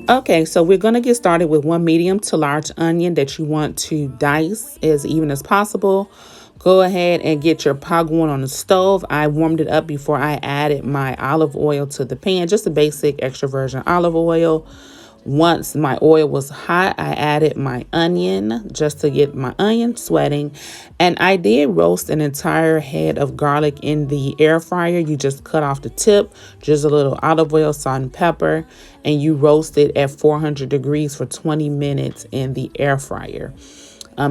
Okay, so we're going to get started with one medium to large onion that you want to dice as even as possible. Go ahead and get your pot going on the stove. I warmed it up before I added my olive oil to the pan, just a basic extra virgin olive oil. Once my oil was hot, I added my onion just to get my onion sweating. And I did roast an entire head of garlic in the air fryer. You just cut off the tip, just a little olive oil, salt, and pepper, and you roast it at 400 degrees for 20 minutes in the air fryer.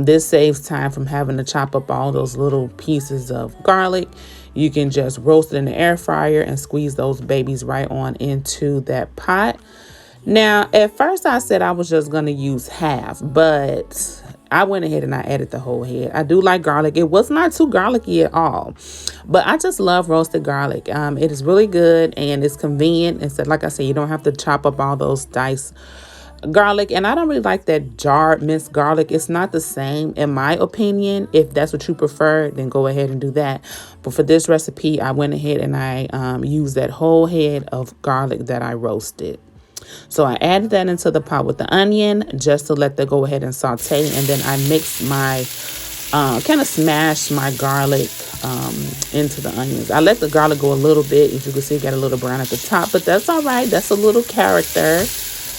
This saves time from having to chop up all those little pieces of garlic. You can just roast it in the air fryer and squeeze those babies right on into that pot. Now, at first I said I was just going to use half, but I went ahead and I added the whole head. I do like garlic. It was not too garlicky at all, but I just love roasted garlic. It is really good and it's convenient. And so, like I said, you don't have to chop up all those diced garlic. And I don't really like that jarred minced garlic. It's not the same in my opinion. If that's what you prefer, then go ahead and do that. But for this recipe, I went ahead and I used that whole head of garlic that I roasted. So I added that into the pot with the onion just to let that go ahead and saute. And then I mixed my, kind of smashed my garlic into the onions. I let the garlic go a little bit. As you can see, it got a little brown at the top, but that's all right. That's a little character.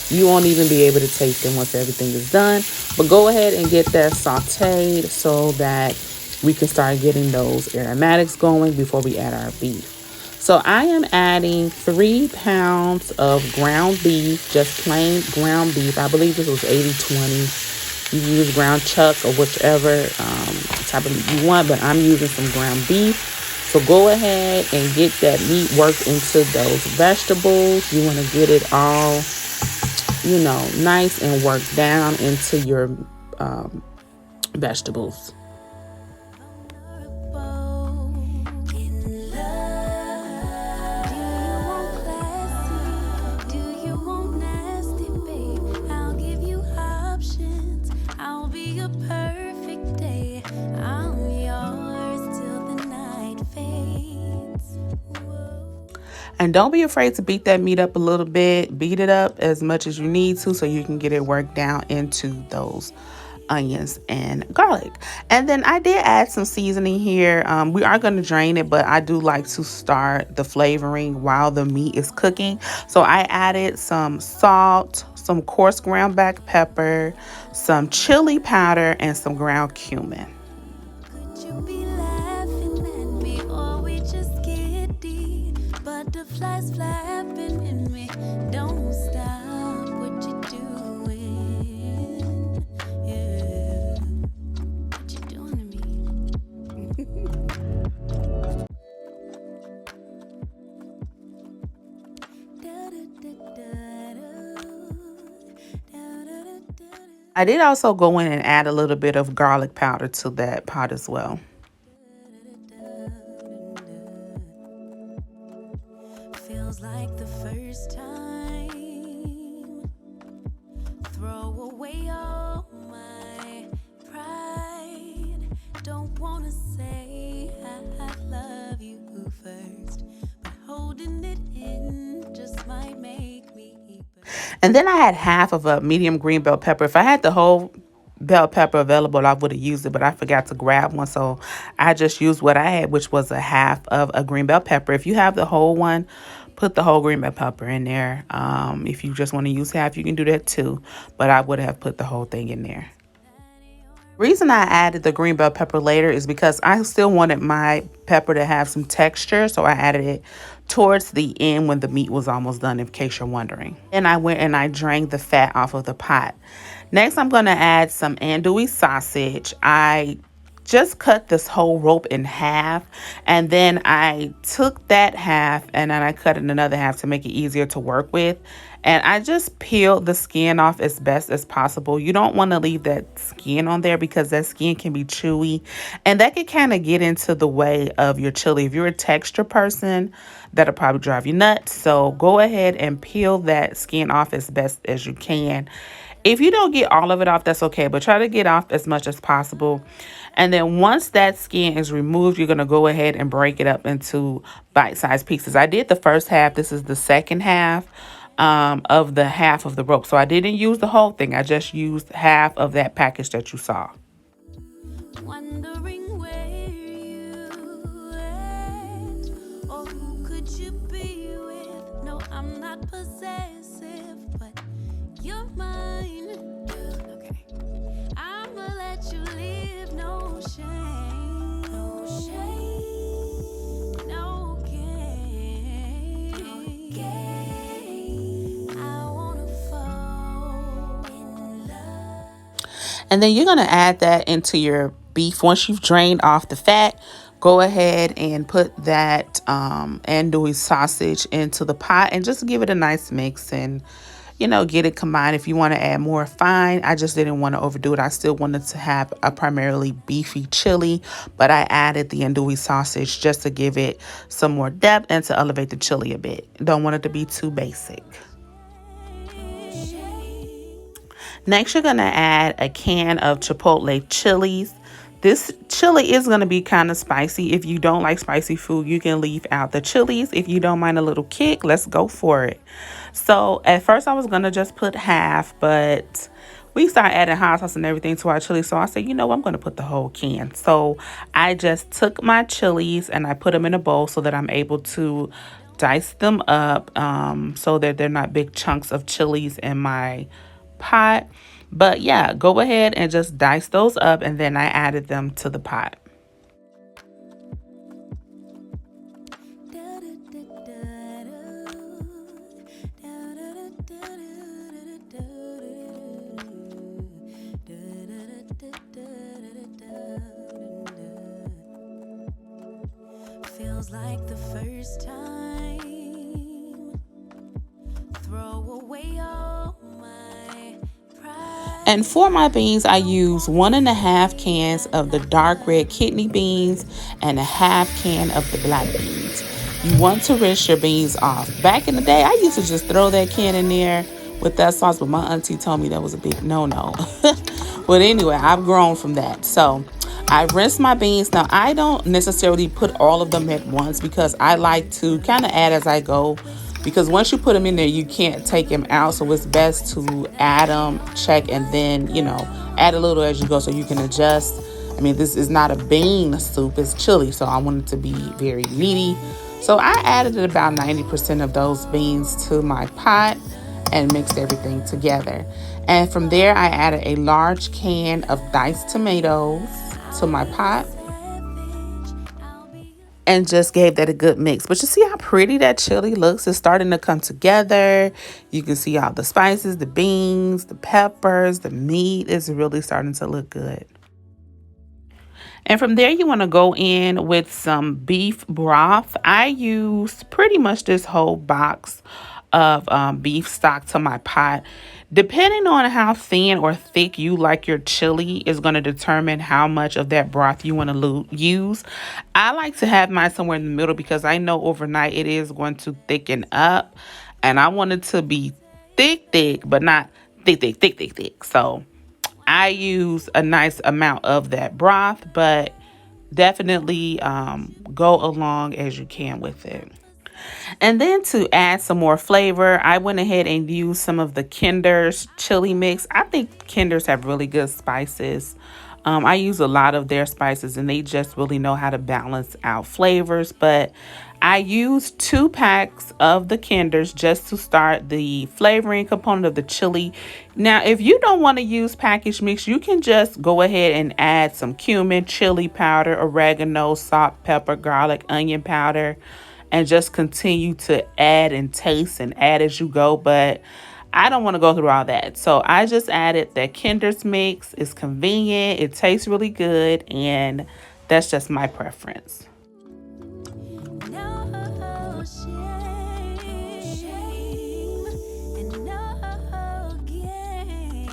You won't even be able to taste it once everything is done. But go ahead and get that sauteed so that we can start getting those aromatics going before we add our beef. So I am adding 3 pounds of ground beef, just plain ground beef. I believe this was 80/20. You can use ground chuck or whichever type of meat you want, but I'm using some ground beef. So go ahead and get that meat worked into those vegetables. You want to get it all, nice and worked down into your vegetables. And don't be afraid to beat that meat up a little bit. Beat it up as much as you need to so you can get it worked down into those onions and garlic. And then I did add some seasoning here. We are going to drain it, but I do like to start the flavoring while the meat is cooking. So I added some salt, some coarse ground black pepper, some chili powder, and some ground cumin. Butterflies flapping in me. Don't stop what you're doing. Yeah. What you doing to me? I did also go in and add a little bit of garlic powder to that pot as well. Feels like the first time. Throw away all my pride. Don't wanna say I love you first, but holding it in just might make me. And then I had half of a medium green bell pepper. If I had the whole bell pepper available, I would have used it, but I forgot to grab one, so I just used what I had, which was a half of a green bell pepper. If you have the whole one, put the whole green bell pepper in there. If you just want to use half, you can do that too, but I would have put the whole thing in there. Reason I added the green bell pepper later is because I still wanted my pepper to have some texture, so I added it towards the end when the meat was almost done, in case you're wondering. And I went and I drained the fat off of the pot. Next, I'm going to add some andouille sausage. I just cut this whole rope in half, and then I took that half and then I cut it another half to make it easier to work with. And I just peeled the skin off as best as possible. You don't want to leave that skin on there because that skin can be chewy and that can kind of get into the way of your chili. If you're a texture person, that'll probably drive you nuts. So go ahead and peel that skin off as best as you can. If you don't get all of it off, that's okay, but try to get off as much as possible. And then once that skin is removed, you're going to go ahead and break it up into bite-sized pieces. I did the first half. This is the second half. of the half of the rope. So I didn't use the whole thing. I just used half of that package that you saw. Wondering where you went, or who could you be with? No, I'm not possessive, but you're mine. Okay, I'ma let you live, no shame, no shame, no game. I wanna fall in love. And then you're going to add that into your beef. Once you've drained off the fat, go ahead and put that andouille sausage into the pot and just give it a nice mix and, you know, get it combined. If you want to add more, fine. I just didn't want to overdo it. I still wanted to have a primarily beefy chili, but I added the andouille sausage just to give it some more depth and to elevate the chili a bit. Don't want it to be too basic. Next, you're going to add a can of chipotle chilies. This chili is going to be kind of spicy. If you don't like spicy food, you can leave out the chilies. If you don't mind a little kick, let's go for it. So at first I was going to just put half, but we started adding hot sauce and everything to our chili. So I said, you know, I'm going to put the whole can. So I just took my chilies and I put them in a bowl so that I'm able to dice them up so that they're not big chunks of chilies in my pot. But yeah, go ahead and just dice those up, and then I added them to the pot. Feels like the first time. Throw away all my pride. And for my beans, I use 1.5 cans of the dark red kidney beans and a half can of the black beans. You want to rinse your beans off. Back in the day, I used to just throw that can in there with that sauce, but my auntie told me that was a big no-no. But anyway, I've grown from that. So I rinse my beans. Now, I don't necessarily put all of them at once because I like to kind of add as I go. Because once you put them in there, you can't take them out. So it's best to add them, check, and then, you know, add a little as you go so you can adjust. I mean, this is not a bean soup. It's chili. So I want it to be very meaty. So I added about 90% of those beans to my pot and mixed everything together. And from there, I added a large can of diced tomatoes to my pot and just gave that a good mix. But you see how pretty that chili looks? It's starting to come together. You can see all the spices, the beans, the peppers, the meat is really starting to look good. And from there, you want to go in with some beef broth. I used pretty much this whole box of beef stock to my pot. Depending on how thin or thick you like your chili is going to determine how much of that broth you want to use. I like to have mine somewhere in the middle because I know overnight it is going to thicken up. And I want it to be thick, but not thick. So I use a nice amount of that broth, but definitely go along as you can with it. And then to add some more flavor, I went ahead and used some of the Kinder's chili mix. I think Kinder's have really good spices. I use a lot of their spices and they just really know how to balance out flavors. But I used 2 packs of the Kinder's just to start the flavoring component of the chili. Now, if you don't want to use packaged mix, you can just go ahead and add some cumin, chili powder, oregano, salt, pepper, garlic, onion powder, and just continue to add and taste and add as you go. But I don't want to go through all that. So I just added that Kinder's mix. It's convenient. It tastes really good. And that's just my preference. No shame, and no game.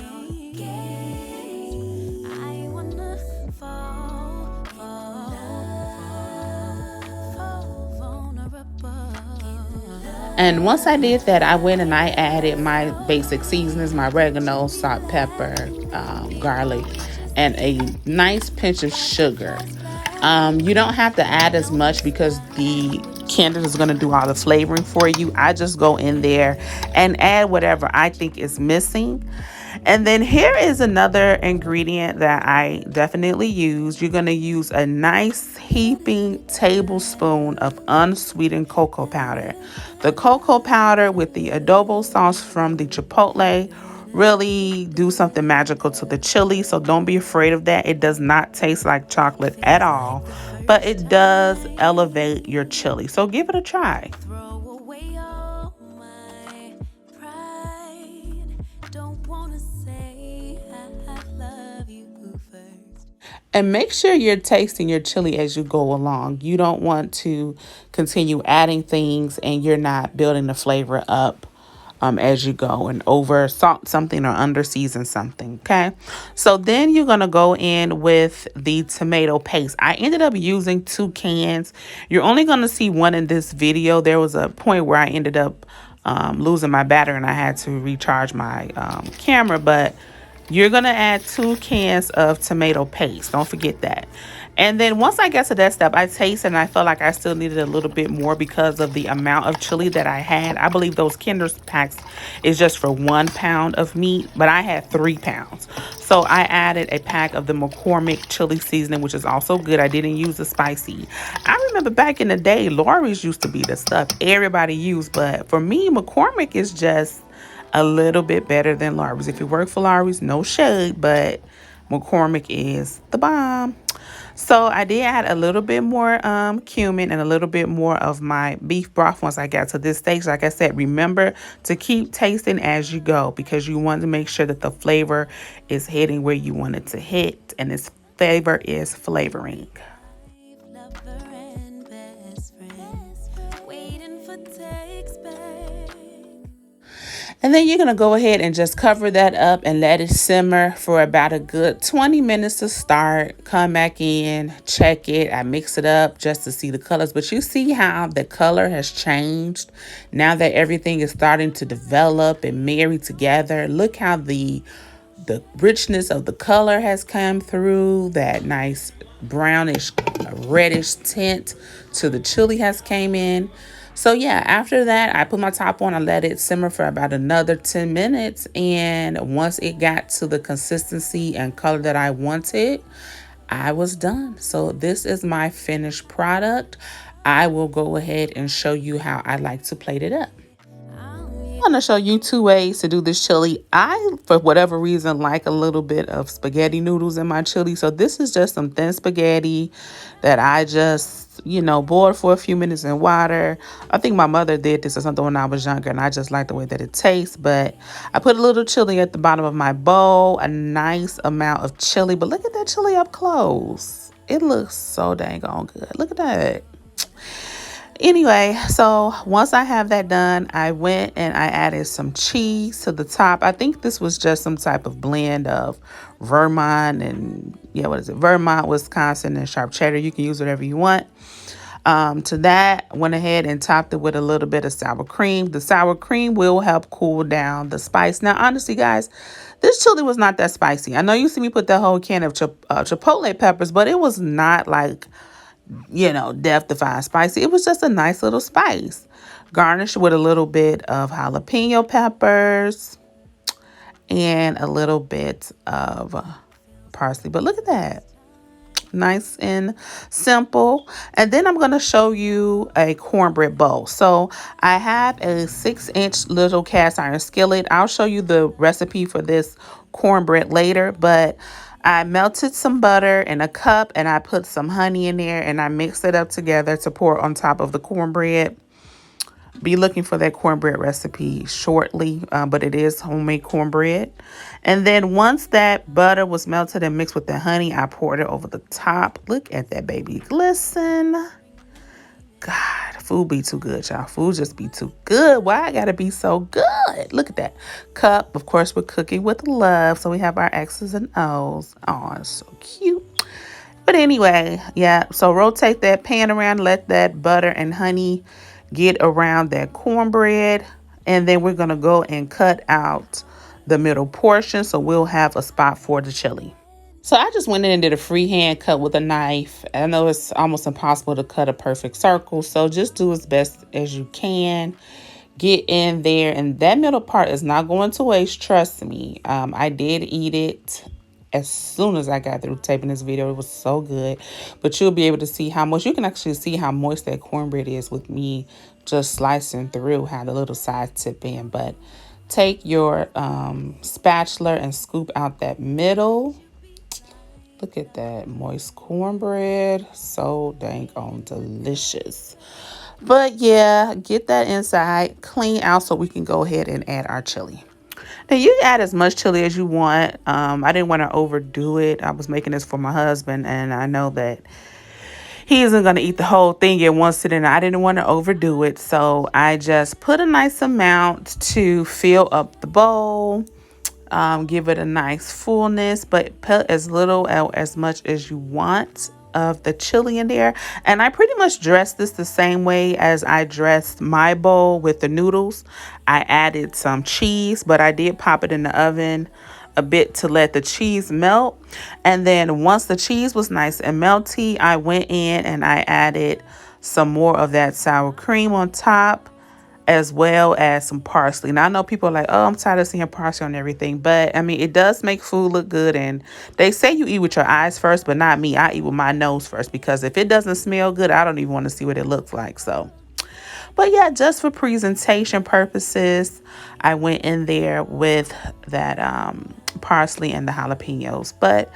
I wanna fall vulnerable. And once I did that, I went and I added my basic seasonings, my oregano, salt, pepper, garlic, and a nice pinch of sugar. You don't have to add as much because the Candace is going to do all the flavoring for you. I just go in there and add whatever I think is missing. And then here is another ingredient that I definitely use. You're going to use a nice heaping tablespoon of unsweetened cocoa powder. The cocoa powder with the adobo sauce from the chipotle really do something magical to the chili, so don't be afraid of that. It does not taste like chocolate at all, but it does elevate your chili, so give it a try. Throw away all my pride. Don't wanna say I love you first. And make sure you're tasting your chili as you go along. You don't want to continue adding things and you're not building the flavor up as you go, and over salt something or under season something. Okay, so then you're gonna go in with the tomato paste. I ended up using 2 cans. You're only gonna see one in this video. There was a point where I ended up losing my battery and I had to recharge my camera, but you're going to add 2 cans of tomato paste. Don't forget that. And then once I get to that step, I tasted and I felt like I still needed a little bit more because of the amount of chili that I had. I believe those Kinder's packs is just for 1 pound of meat, but I had 3 pounds. So I added a pack of the McCormick chili seasoning, which is also good. I didn't use the spicy. I remember back in the day, Lori's used to be the stuff everybody used, but for me, McCormick is just a little bit better than Lori's. If you work for Lori's, no shade, but McCormick is the bomb. So I did add a little bit more cumin and a little bit more of my beef broth once I got to this stage. Like I said, remember to keep tasting as you go because you want to make sure that the flavor is hitting where you want it to hit, and this flavor is flavoring. Lover and best friend. Waiting for takes back. And then you're going to go ahead and just cover that up and let it simmer for about a good 20 minutes to start. Come back in, check it. I mix it up just to see the colors. But you see how the color has changed now that everything is starting to develop and marry together. Look how the richness of the color has come through. That nice brownish, reddish tint to the chili has came in. So yeah, after that, I put my top on. I let it simmer for about another 10 minutes. And once it got to the consistency and color that I wanted, I was done. So this is my finished product. I will go ahead and show you how I like to plate it up. I'm going to show you 2 ways to do this chili. I, for whatever reason, like a little bit of spaghetti noodles in my chili. So this is just some thin spaghetti that I just, boiled for a few minutes in water. I think my mother did this or something when I was younger, and I just like the way that it tastes. But I put a little chili at the bottom of my bowl, a nice amount of chili. But look at that chili up close. It looks so dang on good. Look at that. Anyway, so once I have that done, I went and I added some cheese to the top. I think this was just some type of blend of Vermont and, Vermont, Wisconsin, and sharp cheddar. You can use whatever you want. To that, went ahead and topped it with a little bit of sour cream. The sour cream will help cool down the spice. Now, honestly, guys, this chili was not that spicy. I know you see me put that whole can of chipotle peppers, but it was not like death-defying spicy. It was just a nice little spice. Garnished with a little bit of jalapeno peppers and a little bit of parsley. But look at that. Nice and simple. And then I'm going to show you a cornbread bowl. So I have a 6-inch little cast iron skillet. I'll show you the recipe for this cornbread later, but I melted some butter in a cup and I put some honey in there and I mixed it up together to pour on top of the cornbread. Be looking for that cornbread recipe shortly, but it is homemade cornbread. And then once that butter was melted and mixed with the honey, I poured it over the top. Look at that baby glisten. God, food be too good, y'all. Food just be too good. Why I gotta be so good? Look at that cup. Of course, we're cooking with love, so we have our X's and O's. Oh, it's so cute. But anyway, yeah, so rotate that pan around, let that butter and honey get around that cornbread, and then we're gonna go and cut out the middle portion so we'll have a spot for the chili. So I just went in and did a freehand cut with a knife. I know it's almost impossible to cut a perfect circle, so just do as best as you can. Get in there, and that middle part is not going to waste, trust me. I did eat it as soon as I got through taping this video. It was so good, but you'll be able to see how much, you can actually see how moist that cornbread is with me just slicing through how the little sides tip in. But take your spatula and scoop out that middle. Look at that moist cornbread, so dang on delicious. But yeah, get that inside, clean out so we can go ahead and add our chili. Now you can add as much chili as you want. I didn't want to overdo it. I was making this for my husband, and I know that he isn't going to eat the whole thing in one sitting. I didn't want to overdo it, so I just put a nice amount to fill up the bowl. Give it a nice fullness, but put as little or as much as you want of the chili in there. And I pretty much dressed this the same way as I dressed my bowl with the noodles. I added some cheese, but I did pop it in the oven a bit to let the cheese melt. And then once the cheese was nice and melty, I went in and I added some more of that sour cream on top, as well as some parsley. Now I know people are like, oh, I'm tired of seeing parsley on everything, but I mean, it does make food look good. And they say you eat with your eyes first, but not me. I eat with my nose first, because if it doesn't smell good, I don't even want to see what it looks like. So, but yeah, just for presentation purposes, I went in there with that parsley and the jalapenos. But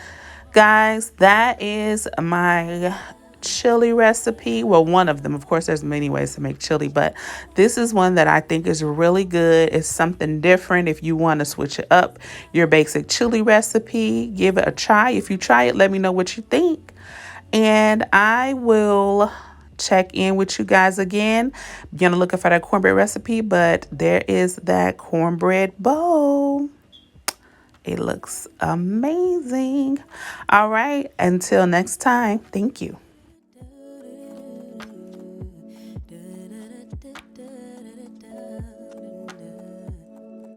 guys, that is my chili recipe. Well, one of them. Of course, there's many ways to make chili, but this is one that I think is really good. It's something different. If you want to switch it up your basic chili recipe, give it a try. If you try it, let me know what you think, and I will check in with you guys again. I'm gonna look for that cornbread recipe, but there is that cornbread bowl. It looks amazing. All right, until next time, thank you.